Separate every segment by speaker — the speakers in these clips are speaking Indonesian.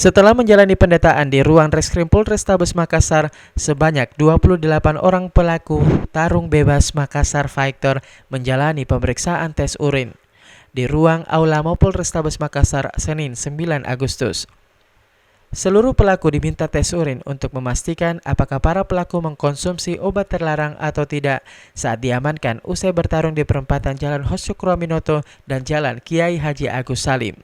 Speaker 1: Setelah menjalani pendataan di ruang Reskrim Polrestabes Makassar, sebanyak 28 orang pelaku tarung bebas Makassar Fighter menjalani pemeriksaan tes urin di ruang Aula Mapolrestabes Makassar Senin 9 Agustus. Seluruh pelaku diminta tes urin untuk memastikan apakah para pelaku mengkonsumsi obat terlarang atau tidak saat diamankan usai bertarung di perempatan Jalan Hosyokroaminoto dan Jalan Kiai Haji Agus Salim.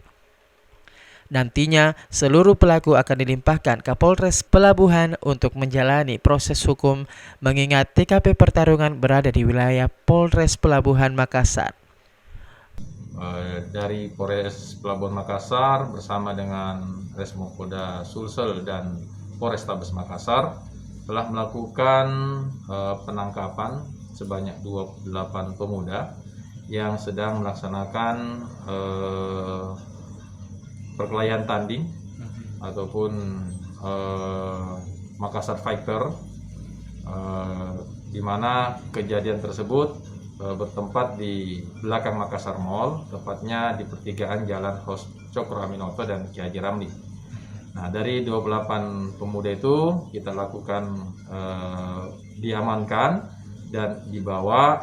Speaker 1: Nantinya, seluruh pelaku akan dilimpahkan ke Polres Pelabuhan untuk menjalani proses hukum mengingat TKP pertarungan berada di wilayah Polres Pelabuhan Makassar.
Speaker 2: Dari Polres Pelabuhan Makassar bersama dengan Resmo Polda Sulsel dan Polrestabes Makassar telah melakukan penangkapan sebanyak 28 pemuda yang sedang melaksanakan perkelahian tanding ataupun Makassar Fighter, di mana kejadian tersebut bertempat di belakang Makassar Mall, tepatnya di pertigaan Jalan Hosyokroaminoto dan Kiai Haji Ramli. Nah, dari 28 pemuda itu kita lakukan diamankan dan dibawa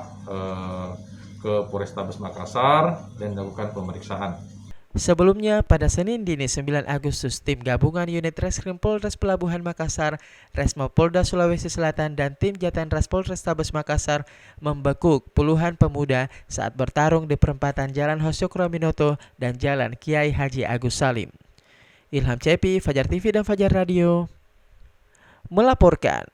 Speaker 2: ke Polrestabes Makassar dan dilakukan pemeriksaan.
Speaker 1: Sebelumnya, pada Senin dini 9 Agustus, tim gabungan unit Reskrim Polres Pelabuhan Makassar, Resmo Polda Sulawesi Selatan, dan tim Jatanras Polrestabes Makassar membekuk puluhan pemuda saat bertarung di perempatan Jalan Hosyokroaminoto dan Jalan Kiai Haji Agus Salim. Ilham Cepi, Fajar TV dan Fajar Radio melaporkan.